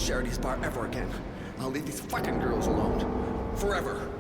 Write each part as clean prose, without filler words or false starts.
Charity's bar ever again. I'll leave these fucking girls alone. Forever.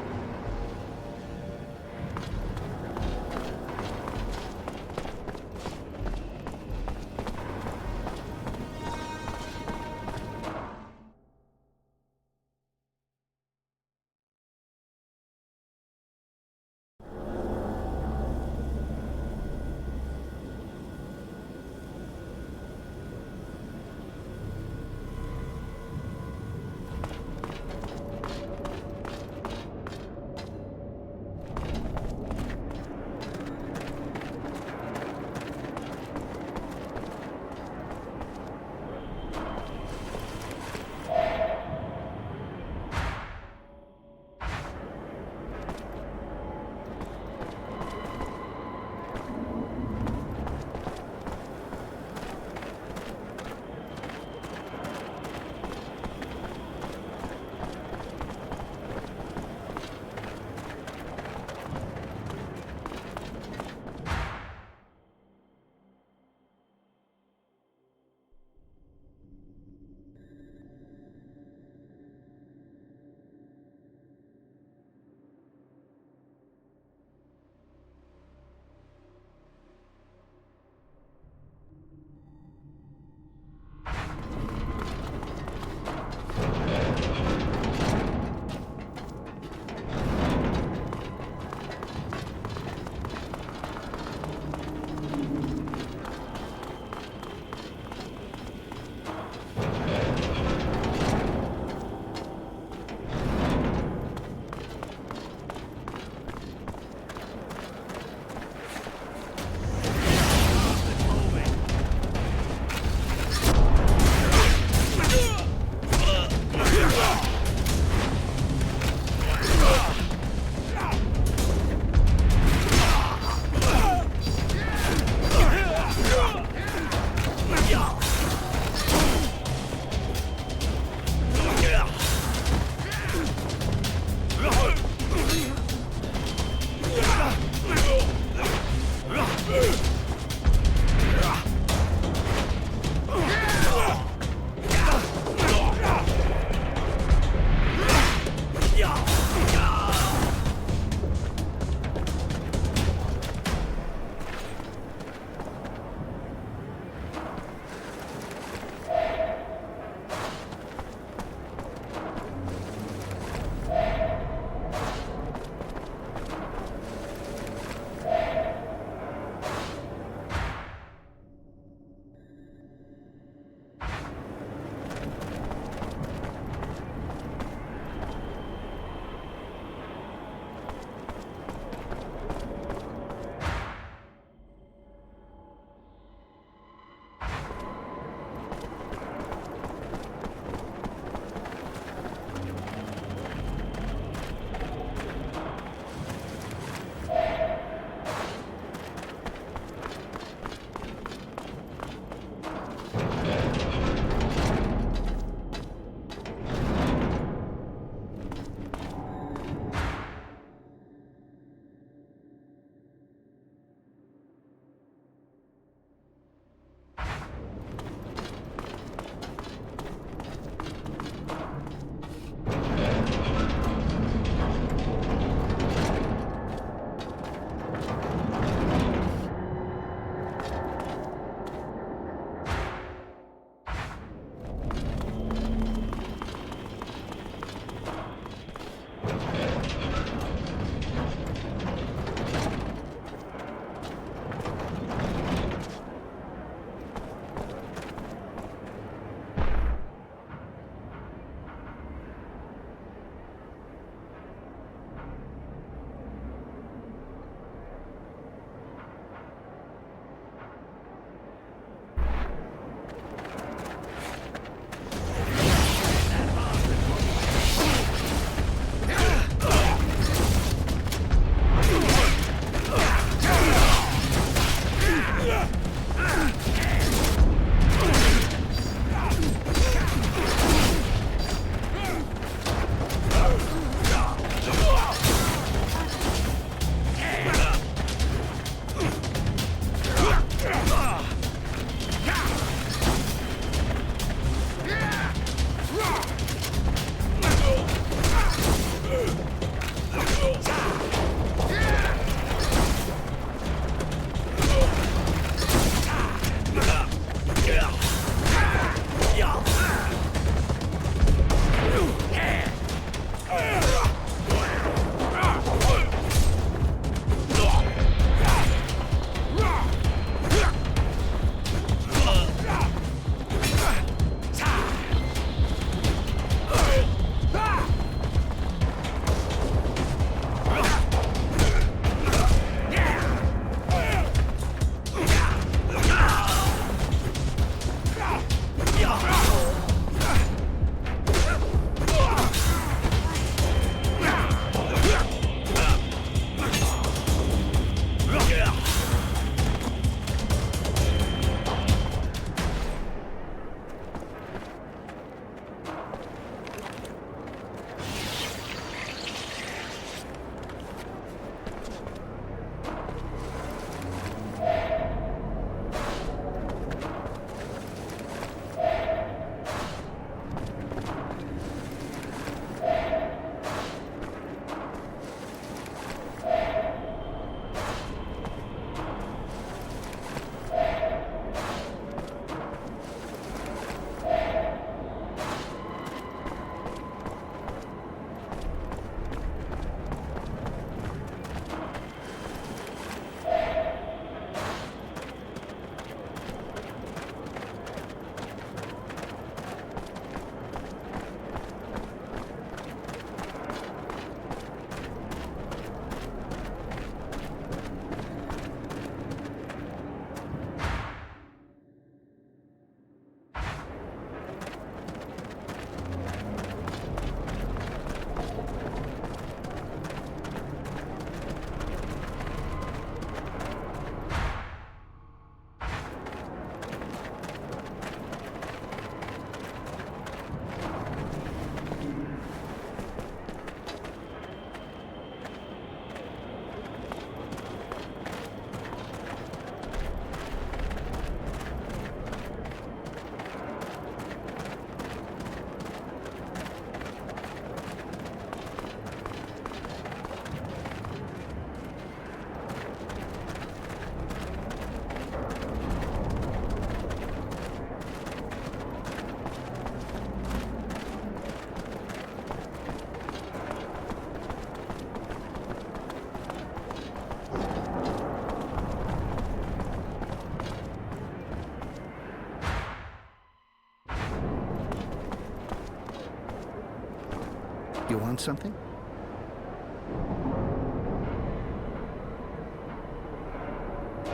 want something?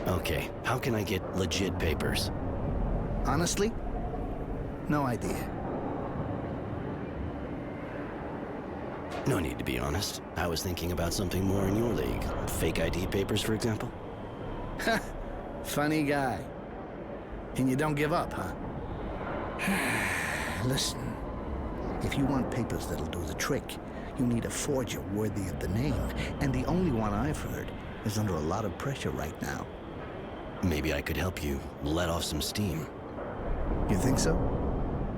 Okay, how can I get legit papers? Honestly? No idea. No need to be honest. I was thinking about something more in your league. Fake ID papers, for example? Funny guy. And you don't give up, huh? Listen, if you want papers that'll do the trick, you need a forger worthy of the name. And the only one I've heard is under a lot of pressure right now. Maybe I could help you let off some steam. You think so?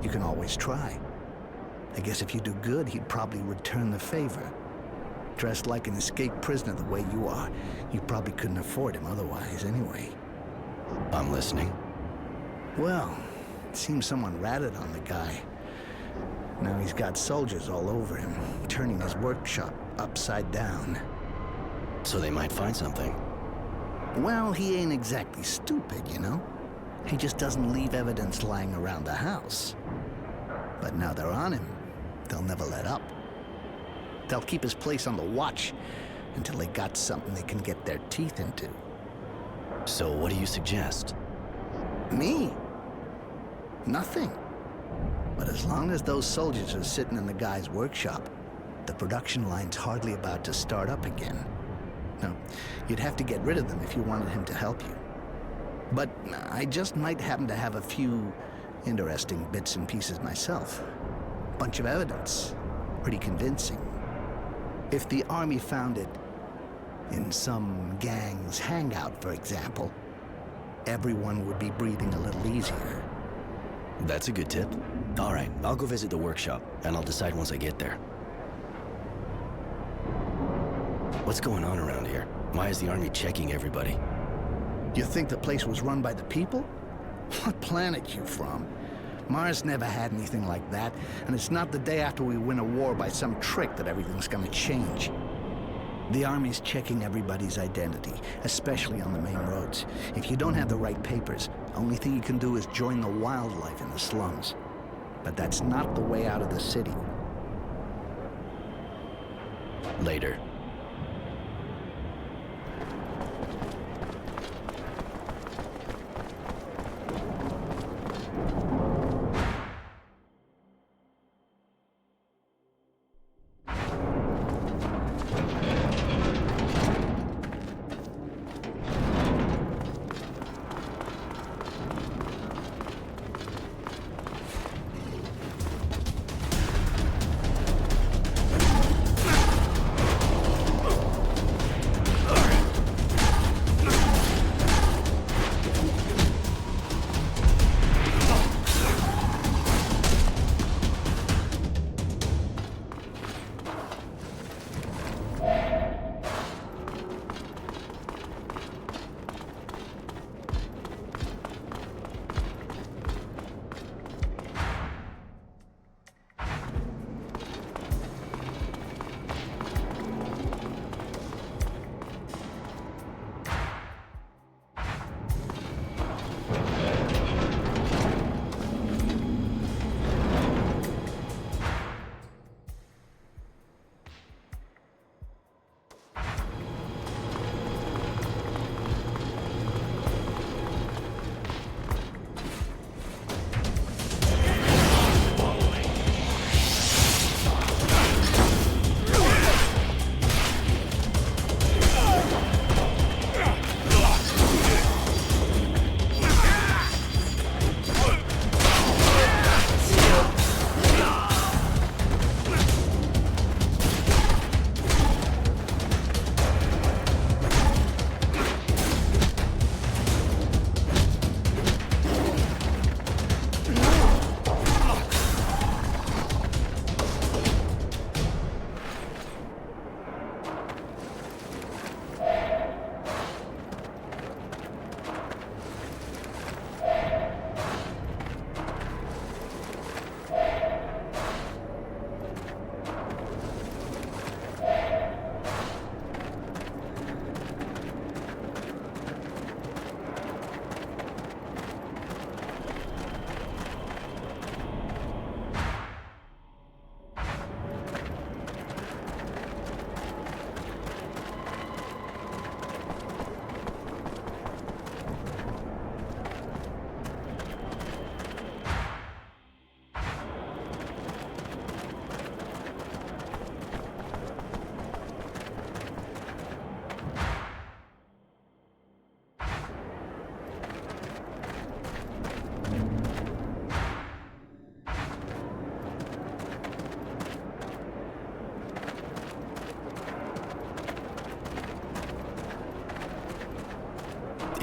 You can always try. I guess if you do good, he'd probably return the favor. Dressed like an escaped prisoner the way you are, you probably couldn't afford him otherwise anyway. I'm listening. Well, it seems someone ratted on the guy. Now he's got soldiers all over him, turning his workshop upside down. So they might find something. Well, he ain't exactly stupid, you know? He just doesn't leave evidence lying around the house. But now they're on him. They'll never let up. They'll keep his place on the watch until they got something they can get their teeth into. So what do you suggest? Me? Nothing. But as long as those soldiers are sitting in the guy's workshop, the production line's hardly about to start up again. No, you'd have to get rid of them if you wanted him to help you. But I just might happen to have a few interesting bits and pieces myself. Bunch of evidence. Pretty convincing. If the army found it in some gang's hangout, for example, everyone would be breathing a little easier. That's a good tip. All right, I'll go visit the workshop, and I'll decide once I get there. What's going on around here? Why is the army checking everybody? You think the place was run by the people? What planet you from? Mars never had anything like that, and it's not the day after we win a war by some trick that everything's gonna change. The army's checking everybody's identity, especially on the main roads. If you don't have the right papers, the only thing you can do is join the wildlife in the slums. But that's not the way out of the city. Later.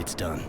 It's done.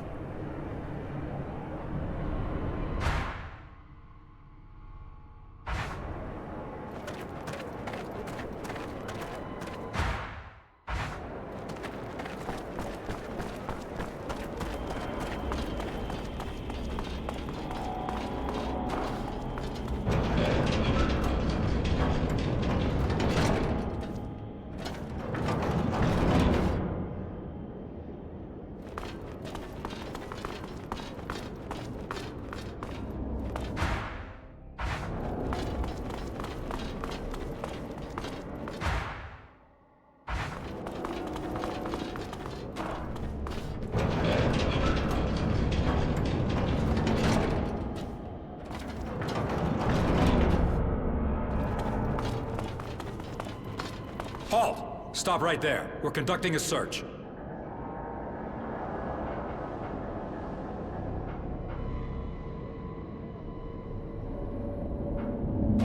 Halt! Stop right there. We're conducting a search.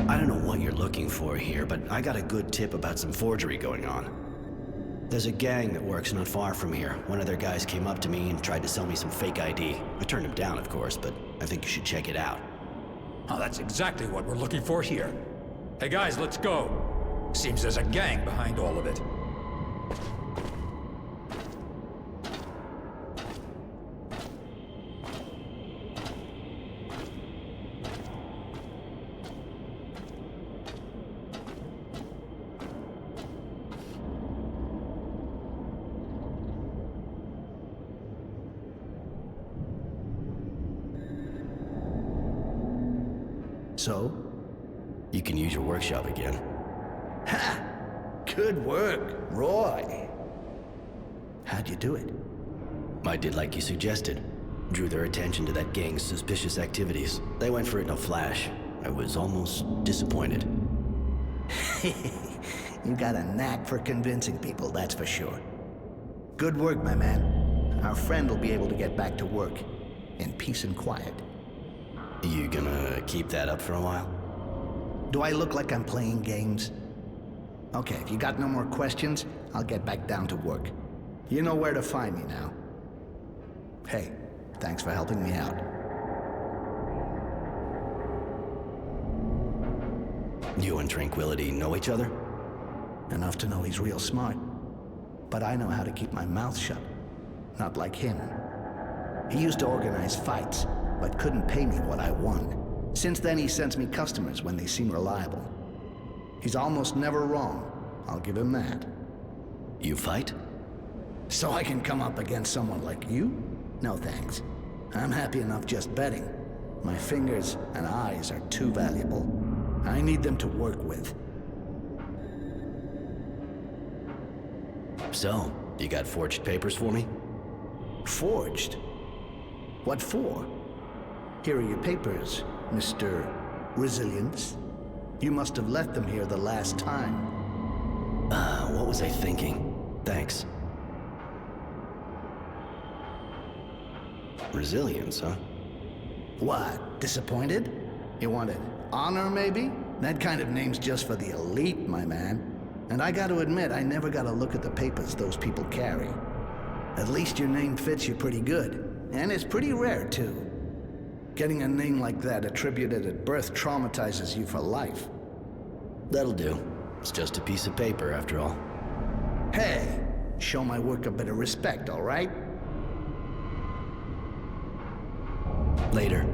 I don't know what you're looking for here, but I got a good tip about some forgery going on. There's a gang that works not far from here. One of their guys came up to me and tried to sell me some fake ID. I turned him down, of course, but I think you should check it out. Oh, that's exactly what we're looking for here. Hey guys, let's go. Seems there's a gang behind all of it. So? You can use your workshop again. Ha! Good work, Roy. How'd you do it? I did like you suggested. Drew their attention to that gang's suspicious activities. They went for it in a flash. I was almost disappointed. You got a knack for convincing people, that's for sure. Good work, my man. Our friend will be able to get back to work in peace and quiet. You gonna keep that up for a while? Do I look like I'm playing games? Okay, if you got no more questions, I'll get back down to work. You know where to find me now. Hey, thanks for helping me out. You and Tranquility know each other? Enough to know he's real smart. But I know how to keep my mouth shut. Not like him. He used to organize fights, but couldn't pay me what I won. Since then, he sends me customers when they seem reliable. He's almost never wrong. I'll give him that. You fight? So I can come up against someone like you? No thanks. I'm happy enough just betting. My fingers and eyes are too valuable. I need them to work with. So, you got forged papers for me? Forged? What for? Here are your papers, Mr. Resilience. You must have left them here the last time. What was I thinking? Thanks. Resilience, huh? What, disappointed? You wanted honor, maybe? That kind of name's just for the elite, my man. And I gotta admit, I never got a look at the papers those people carry. At least your name fits you pretty good. And it's pretty rare, too. Getting a name like that attributed at birth traumatizes you for life. That'll do. It's just a piece of paper, after all. Hey, show my work a bit of respect, all right? Later.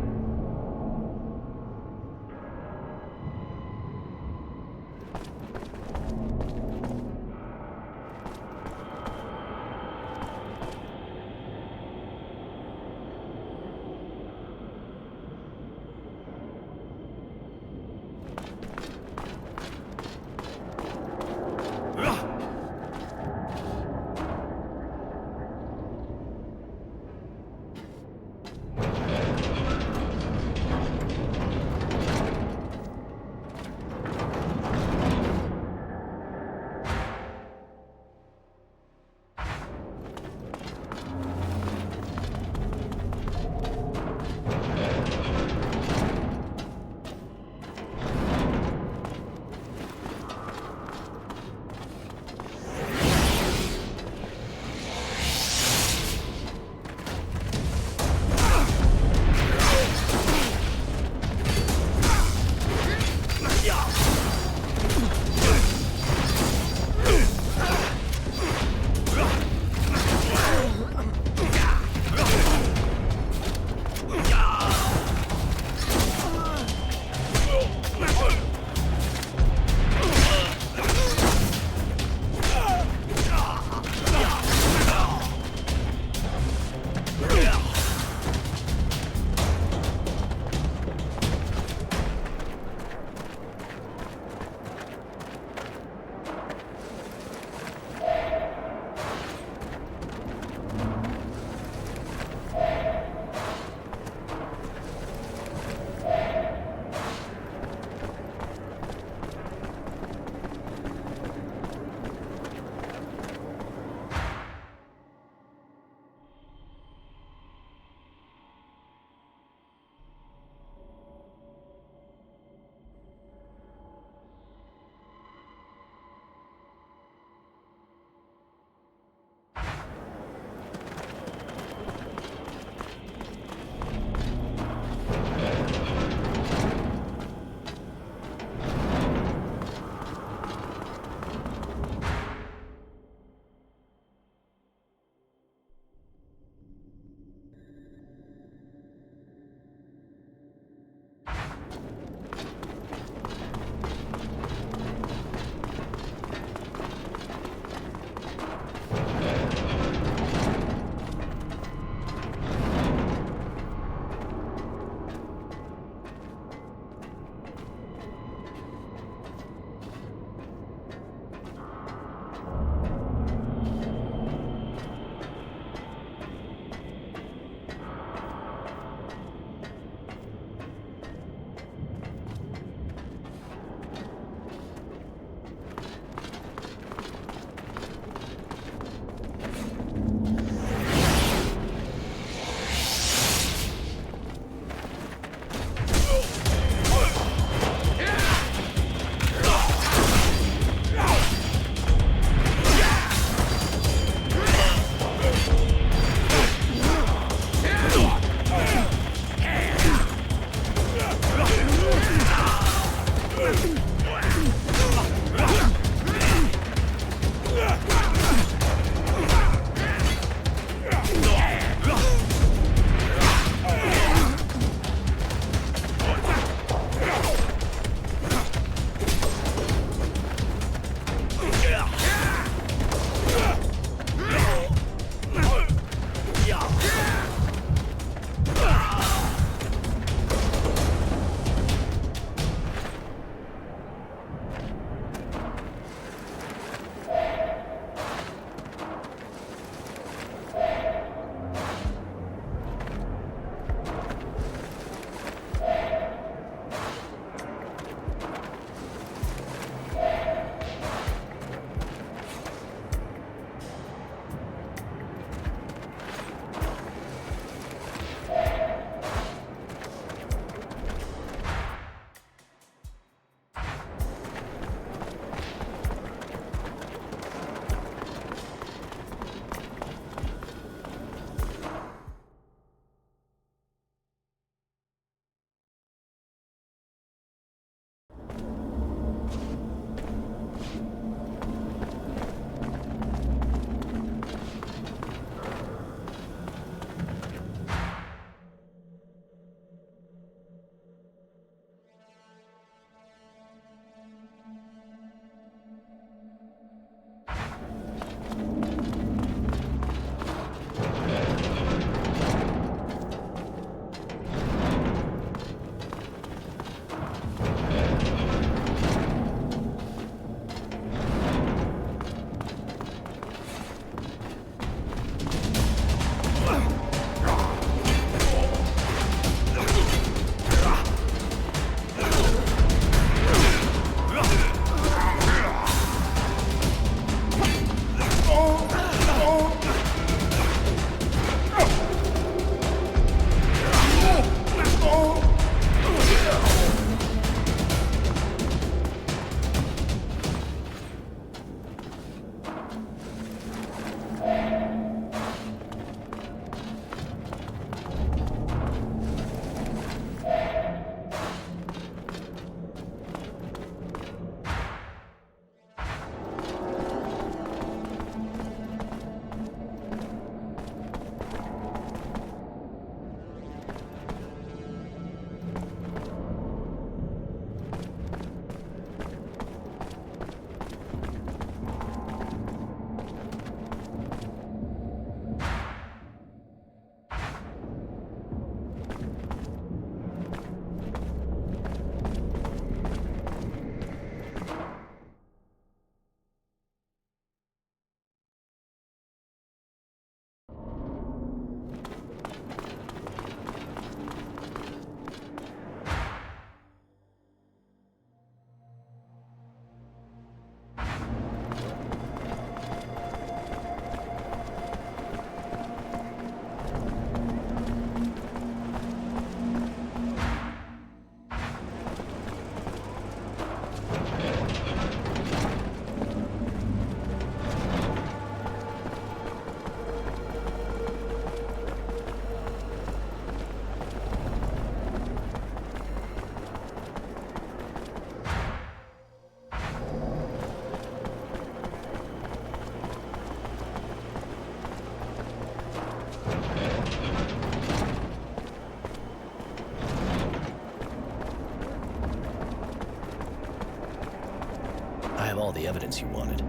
the evidence you wanted.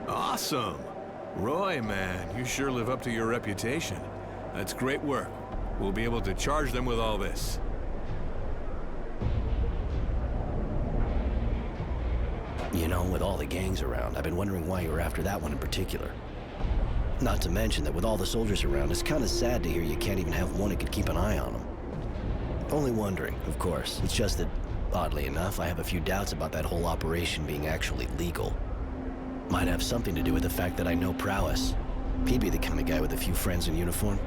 Awesome! Roy, man, you sure live up to your reputation. That's great work. We'll be able to charge them with all this. You know, with all the gangs around, I've been wondering why you were after that one in particular. Not to mention that with all the soldiers around, it's kind of sad to hear you can't even have one who could keep an eye on them. Only wondering, of course. It's just that, oddly enough, I have a few doubts about that whole operation being actually legal. Might have something to do with the fact that I know Prowess. He'd be the kind of guy with a few friends in uniform.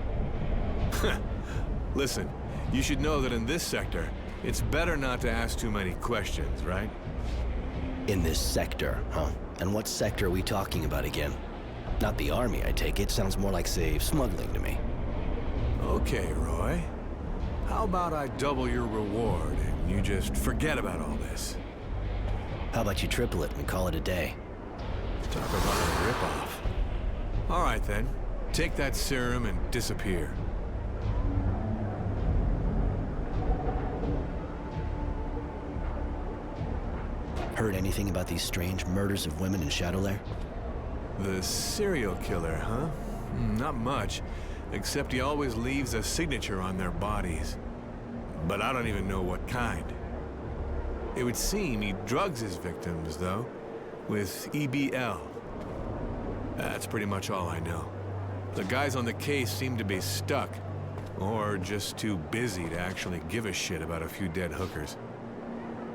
Listen, you should know that in this sector, it's better not to ask too many questions, right? In this sector, huh? And what sector are we talking about again? Not the army, I take it. Sounds more like, say, smuggling to me. Okay, Roy. How about I double your reward and you just forget about all this? How about you triple it and call it a day? Talk about a ripoff. All right, then. Take that serum and disappear. Heard anything about these strange murders of women in Shadowlair? The serial killer, huh? Not much, except he always leaves a signature on their bodies. But I don't even know what kind. It would seem he drugs his victims, though, with EBL. That's pretty much all I know. The guys on the case seem to be stuck, or just too busy to actually give a shit about a few dead hookers.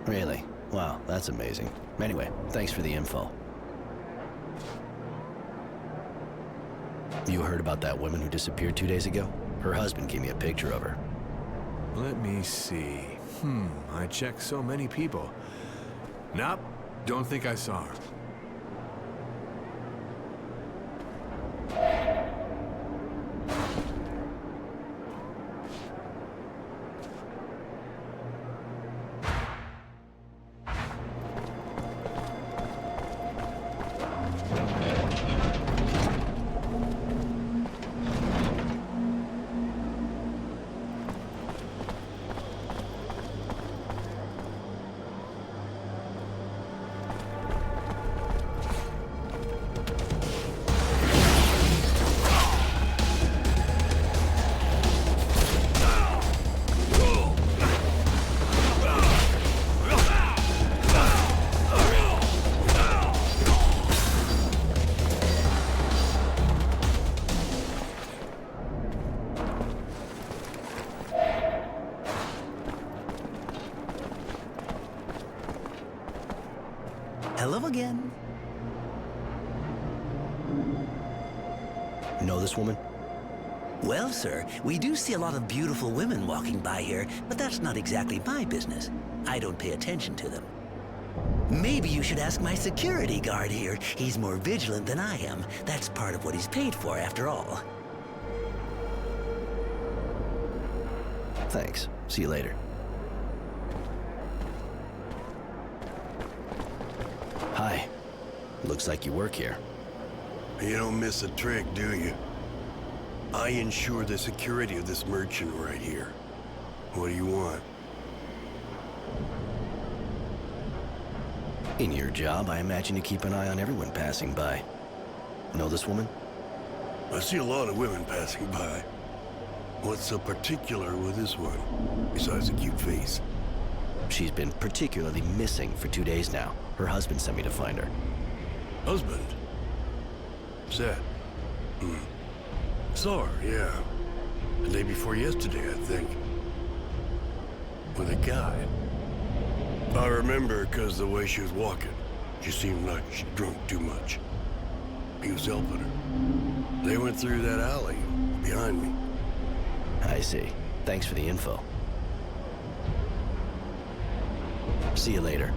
Really? Wow, that's amazing. Anyway, thanks for the info. You heard about that woman who disappeared 2 days ago? Her husband gave me a picture of her. Let me see. I checked so many people. Nope, don't think I saw her. Hello again. Know this woman? Well, sir, we do see a lot of beautiful women walking by here, but that's not exactly my business. I don't pay attention to them. Maybe you should ask my security guard here. He's more vigilant than I am. That's part of what he's paid for, after all. Thanks. See you later. Hi. Looks like you work here. You don't miss a trick, do you? I ensure the security of this merchant right here. What do you want? In your job, I imagine you keep an eye on everyone passing by. Know this woman? I see a lot of women passing by. What's so particular with this one, besides a cute face? She's been particularly missing for 2 days now. Her husband sent me to find her. Husband? What's that? Saw her, yeah. The day before yesterday, I think. With a guy. I remember because the way she was walking. She seemed like she drunk too much. He was helping her. They went through that alley behind me. I see. Thanks for the info. See you later.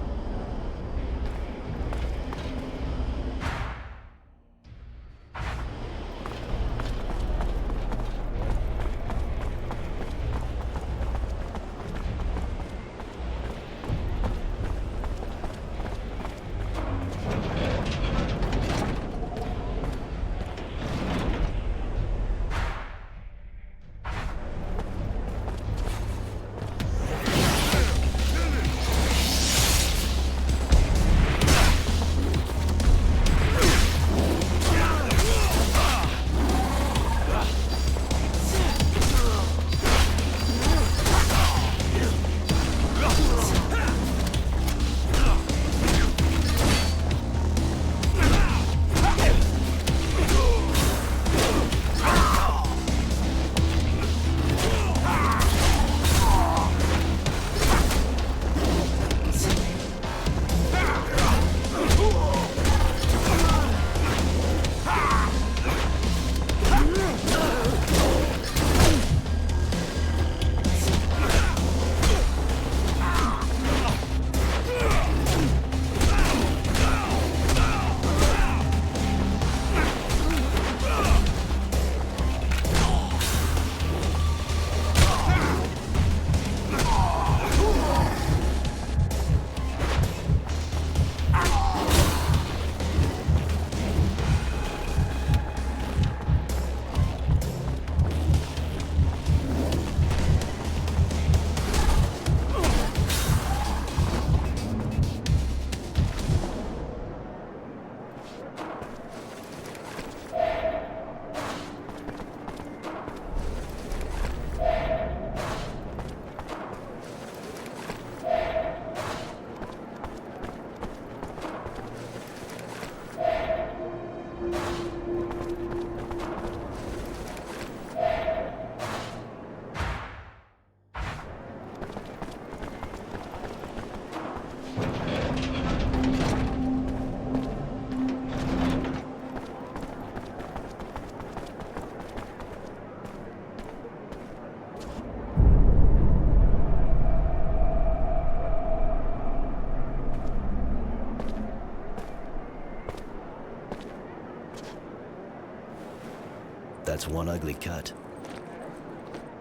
That's one ugly cut.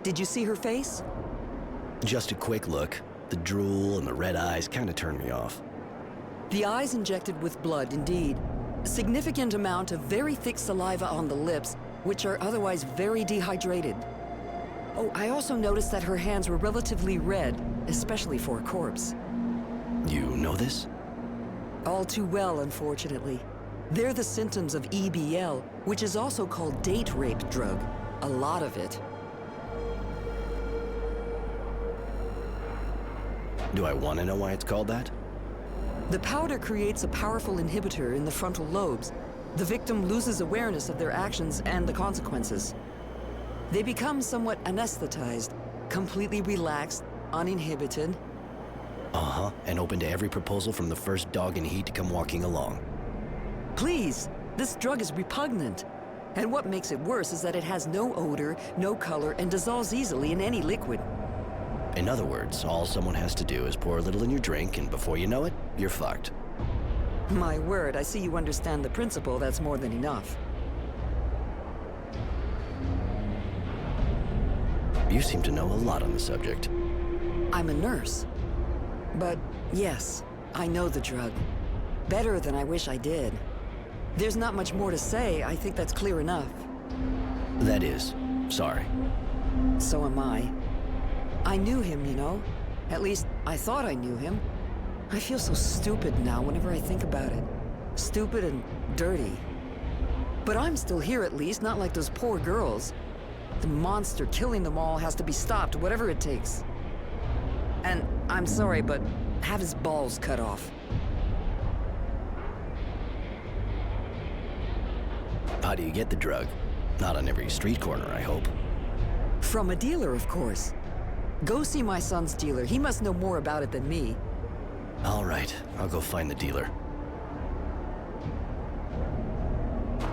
Did you see her face? Just a quick look. The drool and the red eyes kind of turned me off. The eyes injected with blood, indeed. A significant amount of very thick saliva on the lips, which are otherwise very dehydrated. Oh, I also noticed that her hands were relatively red, especially for a corpse. You know this? All too well, unfortunately. They're the symptoms of EBL, which is also called date rape drug. A lot of it. Do I want to know why it's called that? The powder creates a powerful inhibitor in the frontal lobes. The victim loses awareness of their actions and the consequences. They become somewhat anesthetized, completely relaxed, uninhibited. Uh-huh, and open to every proposal from the first dog in heat to come walking along. Please, this drug is repugnant. And what makes it worse is that it has no odor, no color, and dissolves easily in any liquid. In other words, all someone has to do is pour a little in your drink, and before you know it, you're fucked. My word, I see you understand the principle. That's more than enough. You seem to know a lot on the subject. I'm a nurse. But yes, I know the drug. Better than I wish I did. There's not much more to say. I think that's clear enough. That is. Sorry. So am I. I knew him, you know. At least, I thought I knew him. I feel so stupid now whenever I think about it. Stupid and dirty. But I'm still here at least, not like those poor girls. The monster killing them all has to be stopped, whatever it takes. And I'm sorry, but have his balls cut off. How do you get the drug? Not on every street corner, I hope. From a dealer, of course. Go see my son's dealer. He must know more about it than me. All right, I'll go find the dealer.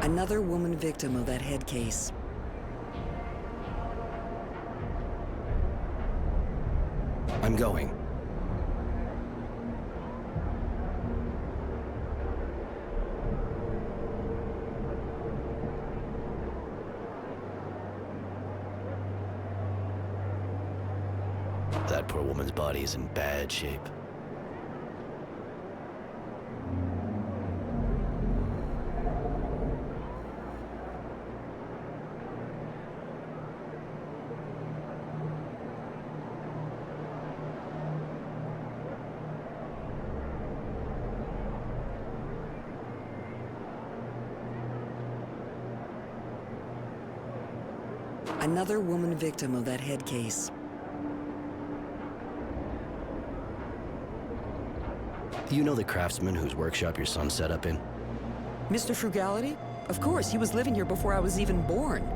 Another woman victim of that head case. I'm going. That poor woman's body is in bad shape. Another woman victim of that head case. You know the craftsman whose workshop your son set up in? Mr. Frugality? Of course, he was living here before I was even born.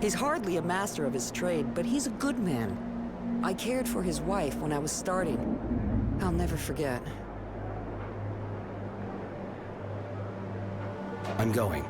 He's hardly a master of his trade, but he's a good man. I cared for his wife when I was starting. I'll never forget. I'm going.